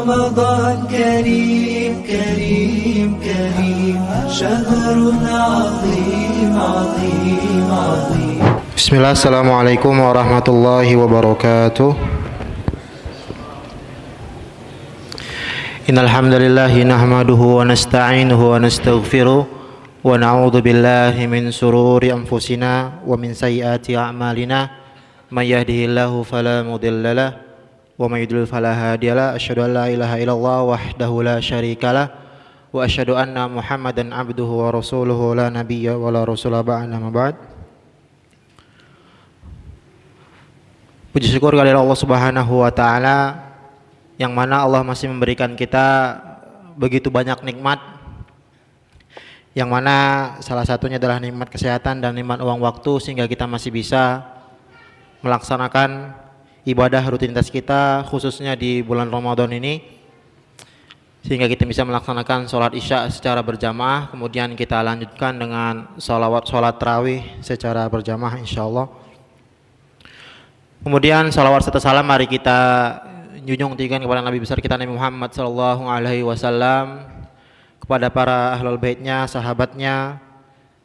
رمضان كريم كريم كريم شهر عظيم عظيم عظيم. بسم الله. السلام عليكم ورحمة الله وبركاته. إن الحمد لله نحمده ونستعينه ونستغفره ونعوذ بالله من شرور أنفسنا ومن سيئات أعمالنا من يهده الله فلا مضل له ومن يضلل فلا هادي له. أشهد أن لا إله إلا الله وحده لا شريك له وأشهد أن محمدا عبده ورسوله لا نبي ولا رسول بعد. أما بعد. Puji syukur kepada Allah Subhanahu wa taala yang mana Allah masih memberikan kita begitu banyak nikmat, yang mana salah satunya adalah nikmat kesehatan dan nikmat uang waktu, sehingga kita masih bisa melaksanakan ibadah rutinitas kita khususnya di bulan Ramadan ini, sehingga kita bisa melaksanakan sholat isya secara berjamaah, kemudian kita lanjutkan dengan sholat tarawih secara berjamaah insyaallah. Kemudian salawat serta salam mari kita junjung tinggikan kepada Nabi besar kita Nabi Muhammad sallallahu alaihi wasallam, kepada para ahlul baitnya, sahabatnya,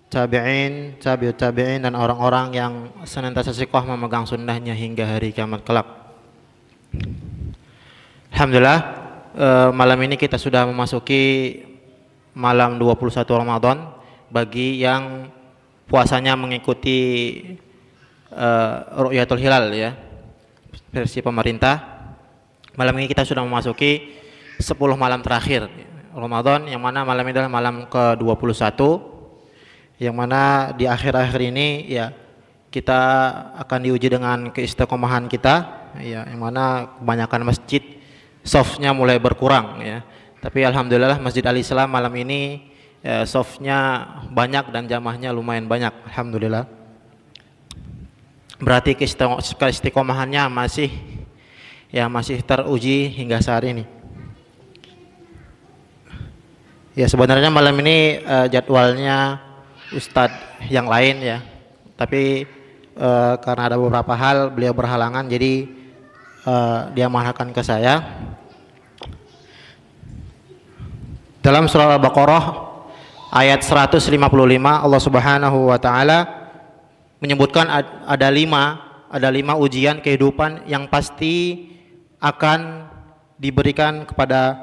tabi'in, tabi'ut tabi'in, dan orang-orang yang senantiasa istiqomah memegang sunnahnya hingga hari kiamat kelak. Alhamdulillah, malam ini kita sudah memasuki malam 21 Ramadan bagi yang puasanya mengikuti Ru'yatul Hilal ya, versi pemerintah. Malam ini kita sudah memasuki 10 malam terakhir Ramadan, yang mana malam ini adalah malam ke-21, yang mana di akhir-akhir ini ya kita akan diuji dengan keistiqomahan kita ya, yang mana kebanyakan masjid softnya mulai berkurang ya, tapi alhamdulillah Masjid Al-Islam malam ini softnya banyak dan jamaahnya lumayan banyak, alhamdulillah. Berarti keistiqomahannya masih teruji hingga saat ini. Ya sebenarnya malam ini jadwalnya Ustadz yang lain ya, tapi karena ada beberapa hal beliau berhalangan, jadi dia mengarahkan ke saya. Dalam surah Al-Baqarah ayat 155 Allah Subhanahu wa taala menyebutkan ada lima ujian kehidupan yang pasti akan diberikan kepada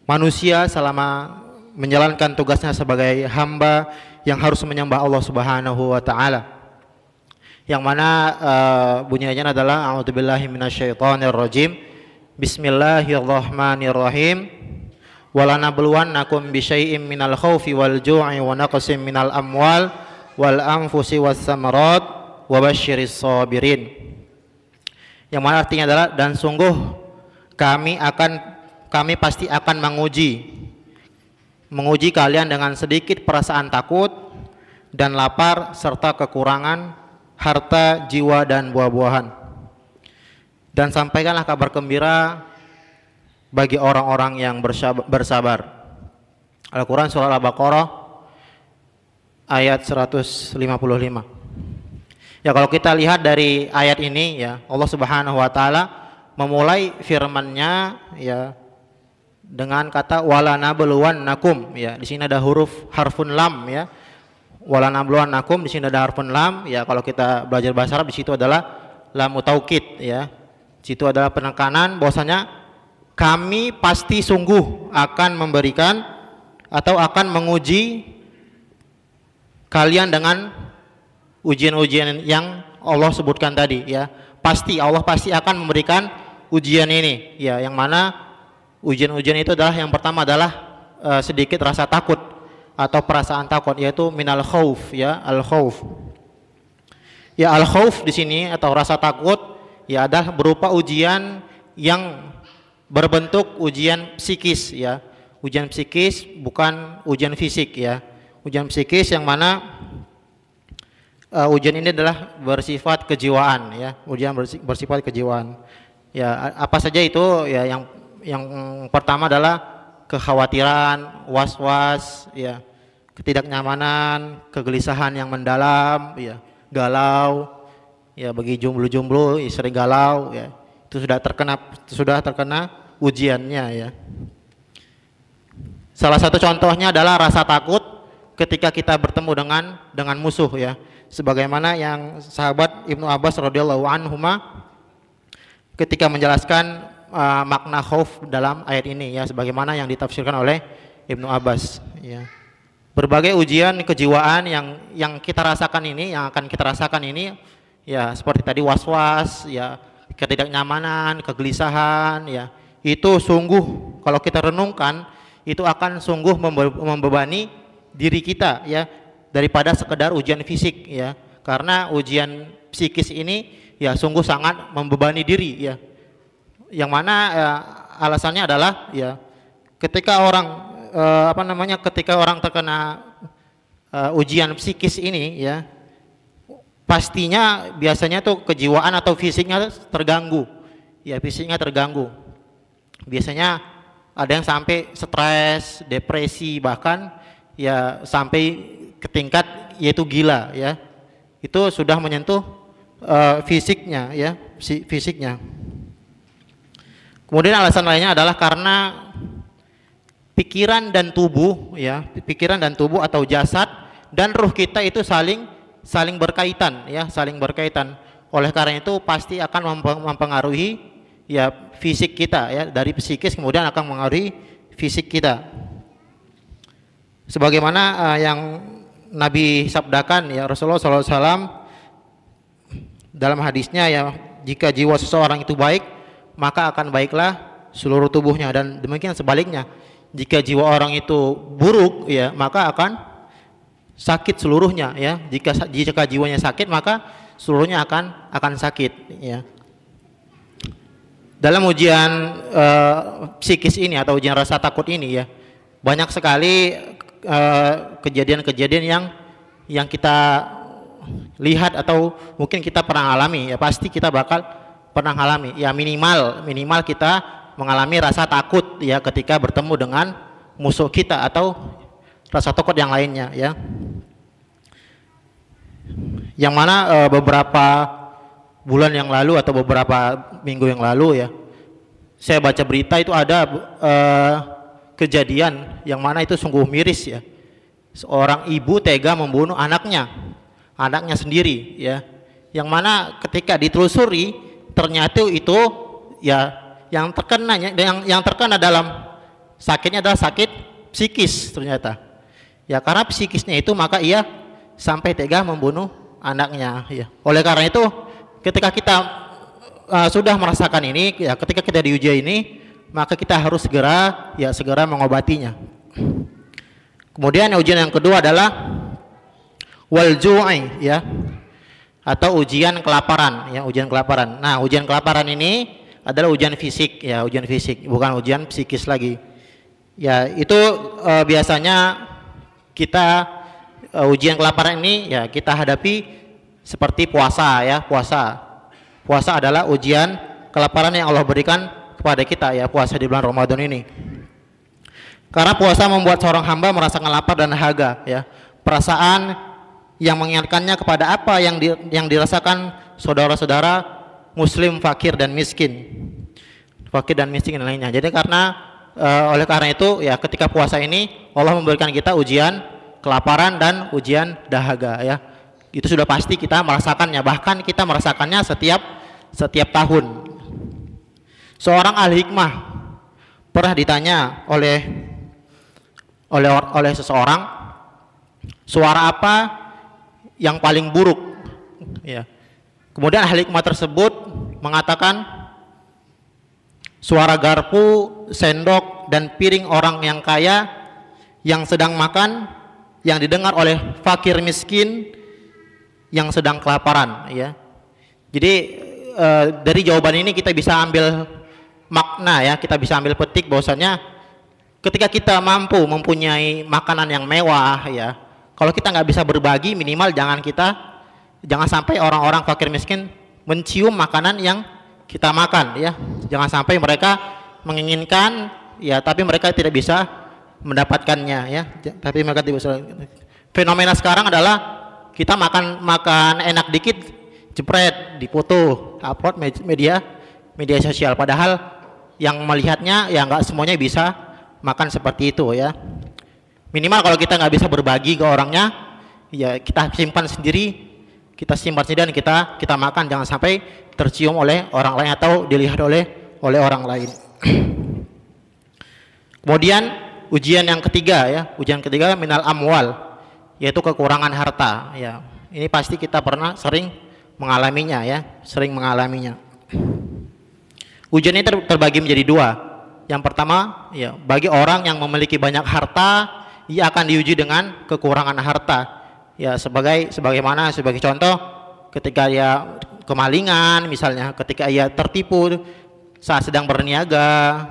manusia selama menjalankan tugasnya sebagai hamba yang harus menyembah Allah Subhanahu wa taala. Yang mana bunyinya adalah a'udzubillahi minasyaitonirrajim. Bismillahirrahmanirrahim. Walanabluwannakum bisyai'im minal khaufi wal ju'i wa naqsim minal amwal wal anfusi was samarat wa basyiris sabirin. Yang mana artinya adalah, dan sungguh kami pasti akan menguji kalian dengan sedikit perasaan takut dan lapar serta kekurangan harta, jiwa, dan buah-buahan. Dan sampaikanlah kabar gembira bagi orang-orang yang bersabar. Al-Quran surah Al-Baqarah ayat 155. Ya kalau kita lihat dari ayat ini ya, Allah Subhanahu wa taala memulai firman-Nya ya dengan kata walanabluwannakum ya. Di sini ada huruf harfun lam ya. Walanabluwannakum, di sini ada harfun lam ya. Kalau kita belajar bahasa Arab, di situ adalah lam taukid ya. Di situ adalah penekanan bahwasanya kami pasti sungguh akan memberikan atau akan menguji kalian dengan ujian-ujian yang Allah sebutkan tadi ya. Allah pasti akan memberikan ujian ini ya, yang mana ujian-ujian itu adalah, yang pertama adalah sedikit rasa takut atau perasaan takut, yaitu minal khauf ya, al khauf. Ya al khauf di sini atau rasa takut ya adalah berupa ujian yang berbentuk ujian psikis ya. Ujian psikis, bukan ujian fisik ya. Ujian psikis yang mana ujian ini adalah bersifat kejiwaan ya. Ujian bersifat kejiwaan. Ya apa saja itu ya, yang pertama adalah kekhawatiran, was-was ya, ketidaknyamanan, kegelisahan yang mendalam ya, galau ya, bagi jomblo-jomblo sering galau ya. Itu sudah terkena ujiannya ya. Salah satu contohnya adalah rasa takut ketika kita bertemu dengan musuh ya. Sebagaimana yang sahabat Ibnu Abbas radhiyallahu anhuma ketika menjelaskan makna khauf dalam ayat ini ya, sebagaimana yang ditafsirkan oleh Ibnu Abbas ya. Berbagai ujian kejiwaan yang kita rasakan ini, yang akan kita rasakan ini ya, seperti tadi was-was ya, ketidaknyamanan, kegelisahan ya, itu sungguh kalau kita renungkan itu akan sungguh membebani diri kita ya, daripada sekedar ujian fisik ya. Karena ujian psikis ini ya sungguh sangat membebani diri ya. Yang mana alasannya adalah ya, ketika orang ketika orang terkena ujian psikis ini ya, pastinya biasanya tuh kejiwaan atau fisiknya terganggu ya, fisiknya terganggu. Biasanya ada yang sampai stres, depresi, bahkan ya sampai ke tingkat yaitu gila ya. Itu sudah menyentuh fisiknya ya, fisiknya. Kemudian alasan lainnya adalah karena pikiran dan tubuh ya, pikiran dan tubuh atau jasad dan ruh kita itu saling berkaitan ya, saling berkaitan. Oleh karena itu pasti akan mempengaruhi ya fisik kita ya, dari psikis kemudian akan mempengaruhi fisik kita. Sebagaimana yang Nabi sabdakan ya, Rasulullah SAW dalam hadisnya ya, jika jiwa seseorang itu baik maka akan baiklah seluruh tubuhnya, dan demikian sebaliknya. Jika jiwa orang itu buruk ya, maka akan sakit seluruhnya ya. Jika jiwanya sakit maka seluruhnya akan sakit ya. Dalam ujian psikis ini atau ujian rasa takut ini ya, banyak sekali kejadian-kejadian yang kita lihat atau mungkin kita pernah alami ya, pasti kita bakal pernah alami ya, minimal kita mengalami rasa takut ya ketika bertemu dengan musuh kita atau rasa takut yang lainnya ya. Yang mana beberapa bulan yang lalu atau beberapa minggu yang lalu ya, saya baca berita itu ada kejadian yang mana itu sungguh miris ya. Seorang ibu tega membunuh anaknya sendiri ya. Yang mana ketika ditelusuri ternyata itu ya, yang terkena dalam sakitnya adalah sakit psikis ternyata ya. Karena psikisnya itu maka ia sampai tega membunuh anaknya ya. Oleh karena itu ketika kita sudah merasakan ini ya, ketika kita diuji ini maka kita harus segera mengobatinya. Kemudian ujian yang kedua adalah wal ju'i ya, atau ujian kelaparan ya, ujian kelaparan. Nah, ujian kelaparan ini adalah ujian fisik ya, ujian fisik, bukan ujian psikis lagi ya. Itu biasanya kita ujian kelaparan ini ya kita hadapi seperti puasa ya. Puasa adalah ujian kelaparan yang Allah berikan kepada kita ya, puasa di bulan Ramadan ini. Karena puasa membuat seorang hamba merasakan lapar dan dahaga ya, perasaan yang mengingatkannya kepada apa yang dirasakan saudara-saudara muslim fakir dan miskin dan lainnya. Jadi oleh karena itu ya, ketika puasa ini Allah memberikan kita ujian kelaparan dan ujian dahaga ya. Itu sudah pasti kita merasakannya, bahkan kita merasakannya setiap tahun. Seorang ahli hikmah pernah ditanya oleh seseorang, suara apa yang paling buruk ya. Kemudian ahli hikmah tersebut mengatakan suara garpu, sendok, dan piring orang yang kaya yang sedang makan yang didengar oleh fakir miskin yang sedang kelaparan ya. Jadi dari jawaban ini kita bisa ambil makna ya, kita bisa ambil petik bahwasanya ketika kita mampu mempunyai makanan yang mewah ya, kalau kita nggak bisa berbagi, minimal jangan sampai orang-orang fakir miskin mencium makanan yang kita makan ya. Jangan sampai mereka menginginkan ya, tapi mereka tidak bisa mendapatkannya ya. Tapi mereka tidak bisa. Fenomena sekarang adalah kita makan enak dikit, jepret, dipoto, upload media sosial. Padahal yang melihatnya ya nggak semuanya bisa makan seperti itu ya. Minimal kalau kita nggak bisa berbagi ke orangnya, ya kita simpan sendiri, dan kita makan, jangan sampai tercium oleh orang lain atau dilihat oleh orang lain. Kemudian ujian yang ketiga ya, minal amwal, yaitu kekurangan harta ya. Ini pasti kita pernah sering mengalaminya ya, Ujian ini terbagi menjadi dua. Yang pertama ya, bagi orang yang memiliki banyak harta, ia akan diuji dengan kekurangan harta. Ya, sebagai contoh, ketika ia kemalingan misalnya, ketika ia tertipu saat sedang berniaga,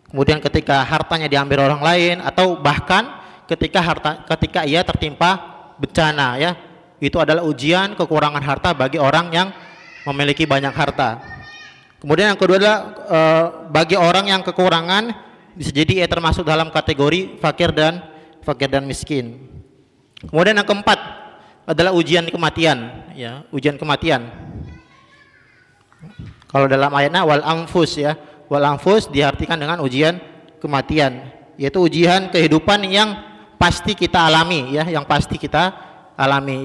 kemudian ketika hartanya diambil orang lain, atau bahkan ketika ia tertimpa bencana ya. Itu adalah ujian kekurangan harta bagi orang yang memiliki banyak harta. Kemudian yang kedua adalah bagi orang yang kekurangan, bisa jadi ia termasuk dalam kategori fakir dan miskin. Kemudian yang keempat adalah ujian kematian ya, Kalau dalam ayatnya wal anfus ya, wal anfus diartikan dengan ujian kematian, yaitu ujian kehidupan yang pasti kita alami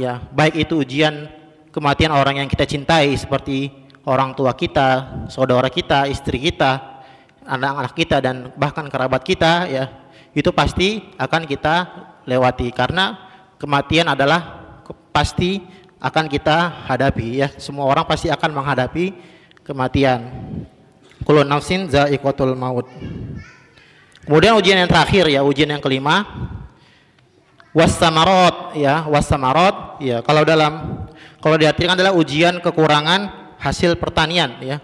ya, baik itu ujian kematian orang yang kita cintai seperti orang tua kita, saudara kita, istri kita, anak-anak kita, dan bahkan kerabat kita ya, itu pasti akan kita lewati, karena kematian adalah pasti akan kita hadapi ya. Semua orang pasti akan menghadapi kematian. Kullu nafsin za'iqatul maut. Kemudian ujian yang terakhir ya, ujian yang kelima, wassamarat ya, kalau diartikan adalah ujian kekurangan hasil pertanian ya,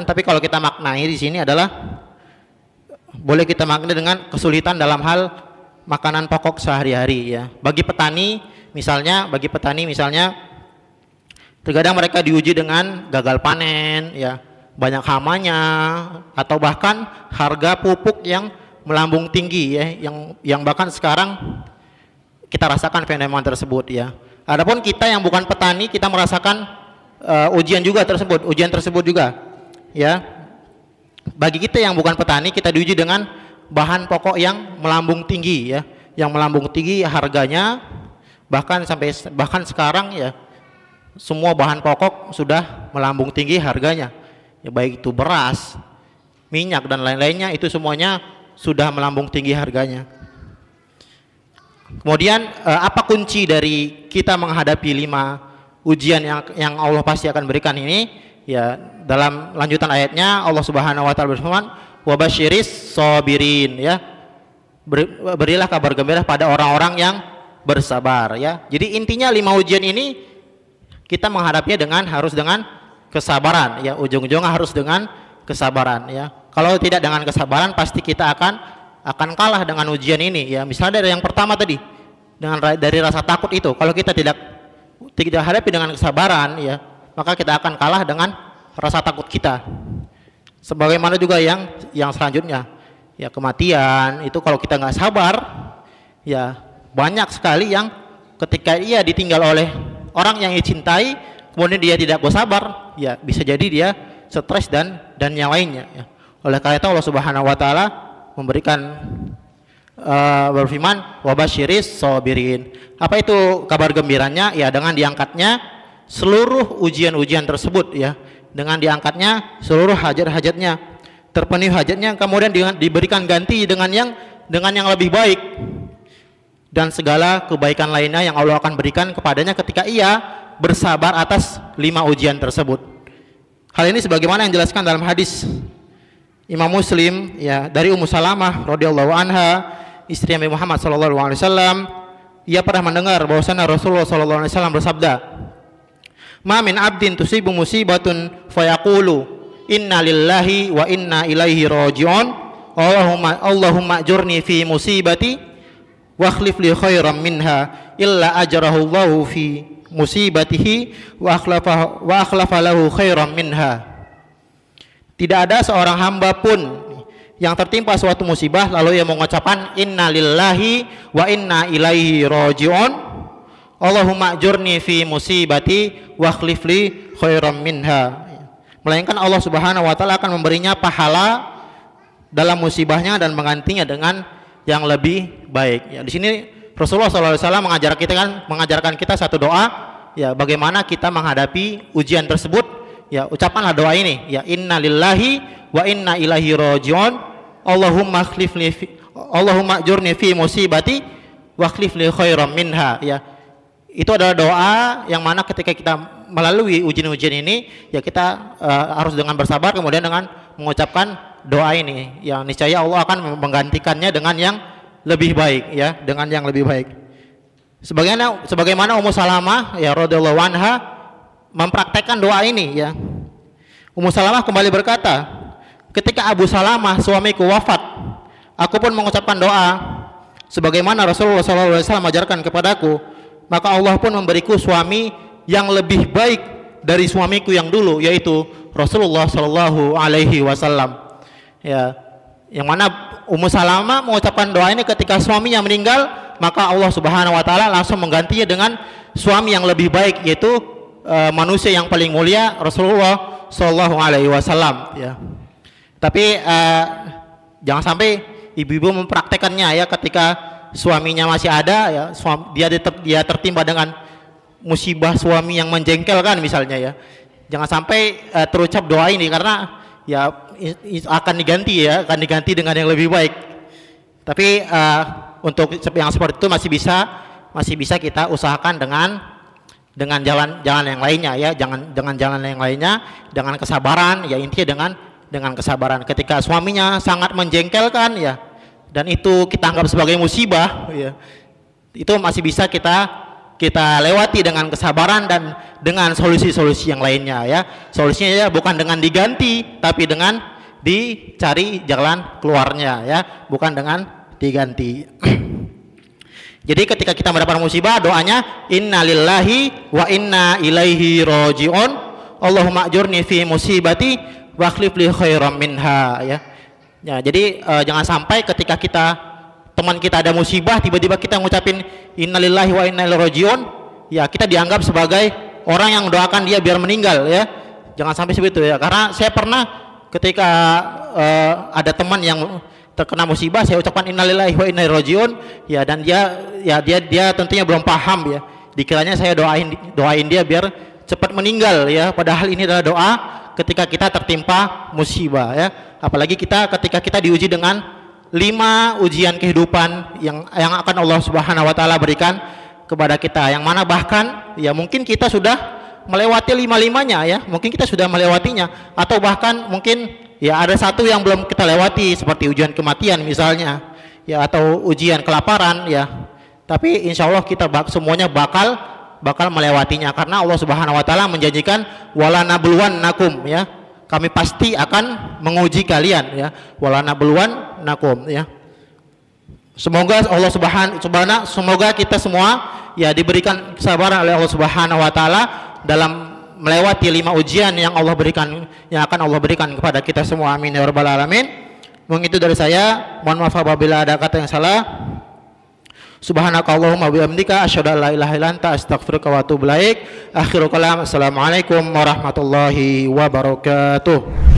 tapi kalau kita maknai di sini adalah, boleh kita maknai dengan kesulitan dalam hal makanan pokok sehari-hari ya. Bagi petani misalnya terkadang mereka diuji dengan gagal panen ya, banyak hamanya, atau bahkan harga pupuk yang melambung tinggi ya, yang bahkan sekarang kita rasakan fenomena tersebut ya. Adapun kita yang bukan petani, kita merasakan ujian tersebut juga ya. Bagi kita yang bukan petani, kita diuji dengan bahan pokok yang melambung tinggi ya, harganya, bahkan sekarang ya, semua bahan pokok sudah melambung tinggi harganya ya, baik itu beras, minyak dan lain-lainnya, itu semuanya sudah melambung tinggi harganya. Kemudian apa kunci dari kita menghadapi 5 ujian yang Allah pasti akan berikan ini ya? Dalam lanjutan ayatnya Allah Subhanahu wa taala berfirman, wabasyiris sabirin ya, berilah kabar gembira pada orang-orang yang bersabar ya. Jadi intinya 5 ujian ini kita menghadapinya harus dengan kesabaran ya, ujung-ujungnya harus dengan kesabaran ya. Kalau tidak dengan kesabaran, pasti kita akan kalah dengan ujian ini ya. Misalnya dari yang pertama tadi, dari rasa takut itu, kalau kita tidak hadapi dengan kesabaran ya, maka kita akan kalah dengan rasa takut kita. Sebagaimana juga yang selanjutnya ya, kematian itu kalau kita nggak sabar ya, banyak sekali yang ketika ia ditinggal oleh orang yang dicintai, kemudian dia tidak bersabar ya, bisa jadi dia stres dan yang lainnya ya. Oleh karena itu Allah Subhanahu wa taala memberikan berfirman wabasyiris sabirin. Apa itu kabar gembiranya ya? Dengan diangkatnya seluruh ujian-ujian tersebut ya, dengan diangkatnya seluruh hajat-hajatnya, terpenuhi hajatnya, kemudian diberikan ganti dengan yang lebih baik, dan segala kebaikan lainnya yang Allah akan berikan kepadanya ketika ia bersabar atas 5 ujian tersebut. Hal ini sebagaimana yang dijelaskan dalam hadis Imam Muslim ya, dari Ummu Salamah radhiyallahu anha, istri Nabi Muhammad sallallahu alaihi wasallam. Ia pernah mendengar bahwasanya Rasulullah sallallahu alaihi wasallam bersabda, "Ma min 'abdin tusibu musibatun fayaqulu inna lillahi wa inna ilaihi raji'un. Allahumma ajurni fi musibati wa akhlif li khairan minha illa ajrahu Allahu fi musibatihi wa akhlafa lahu khairan minha." Tidak ada seorang hamba pun yang tertimpa suatu musibah lalu ia mengucapkan inna lillahi wa inna ilaihi raji'un, Allahumma ajurni fi musibati wa akhlif li khairan minha. melainkan Allah Subhanahu wa taala akan memberinya pahala dalam musibahnya dan menggantinya dengan yang lebih baik. Ya, di sini Rasulullah SAW mengajarkan kita satu doa, ya, bagaimana kita menghadapi ujian tersebut. Ya, ucapkanlah doa ini, ya, inna lillahi wa inna ilaihi rajiun, Allahumma ajurni fi musibati wa akhlifli khairam minha. Ya, itu adalah doa yang mana ketika kita melalui ujian-ujian ini, ya kita harus dengan bersabar, kemudian dengan mengucapkan doa ini, yang niscaya Allah akan menggantikannya dengan yang lebih baik, ya, dengan yang lebih baik. Sebagaimana Ummu Salamah, ya, radhiyallahu anha mempraktekkan doa ini, ya. Ummu Salamah kembali berkata, ketika Abu Salamah suamiku wafat, aku pun mengucapkan doa sebagaimana Rasulullah SAW mengajarkan kepadaku, maka Allah pun memberiku suami yang lebih baik dari suamiku yang dulu, yaitu Rasulullah Shallallahu Alaihi Wasallam. Ya, yang mana Ummu Salamah mengucapkan doa ini ketika suaminya meninggal, maka Allah Subhanahu Wa Taala langsung menggantinya dengan suami yang lebih baik, yaitu manusia yang paling mulia, Rasulullah Shallallahu Alaihi Wasallam. Ya. Tapi jangan sampai ibu-ibu mempraktekannya, ya, ketika suaminya masih ada, ya, dia tertimpa dengan musibah suami yang menjengkelkan misalnya, ya. Jangan sampai terucap doa ini, karena ya akan diganti dengan yang lebih baik. Tapi untuk yang seperti itu masih bisa kita usahakan dengan jalan yang lainnya, ya. Dengan jalan yang lainnya, dengan kesabaran, ya, intinya dengan kesabaran. Ketika suaminya sangat menjengkelkan, ya, dan itu kita anggap sebagai musibah, ya, itu masih bisa kita lewati dengan kesabaran dan dengan solusi-solusi yang lainnya, ya. Solusinya, ya, bukan dengan diganti, tapi dengan dicari jalan keluarnya, ya, bukan dengan diganti. Jadi ketika kita mendapat musibah, doanya inna lillahi wa inna ilaihi rajiun, Allahumma ajurni fi musibati wa akhlif li khairam minha, ya. Ya, jadi jangan sampai ketika teman kita ada musibah, tiba-tiba kita ngucapin innalillahi wa inna ilaihi rajiun, ya, kita dianggap sebagai orang yang doakan dia biar meninggal, ya. Jangan sampai seperti itu, ya. Karena saya pernah ketika ada teman yang terkena musibah, saya ucapkan innalillahi wa inna ilaihi rajiun, ya, dan dia tentunya belum paham, ya. Dikiranya saya doain dia biar cepat meninggal, ya. Padahal ini adalah doa ketika kita tertimpa musibah, ya. Apalagi ketika kita diuji dengan 5 ujian kehidupan yang akan Allah Subhanahu wa taala berikan kepada kita, yang mana bahkan, ya, mungkin kita sudah melewati 5-5-nya, ya. Mungkin kita sudah melewatinya, atau bahkan mungkin, ya, ada satu yang belum kita lewati, seperti ujian kematian misalnya, ya, atau ujian kelaparan, ya. Tapi insya Allah kita semuanya bakal melewatinya, karena Allah Subhanahu wa taala menjanjikan wala nabluwannakum, ya, kami pasti akan menguji kalian, ya, wala nabluwannakum, ya. Semoga semoga kita semua, ya, diberikan kesabaran oleh Allah Subhanahu wa taala dalam melewati 5 ujian yang akan Allah berikan kepada kita semua. Amin ya rabbal alamin. Mungkin itu dari saya. Mohon maaf apabila ada kata yang salah. Subhanakallahumma bihamdika asyhadu an la ilaha illa anta astaghfiruka wa atubu ilaik. Akhirul kalam. Assalamualaikum warahmatullahi wabarakatuh.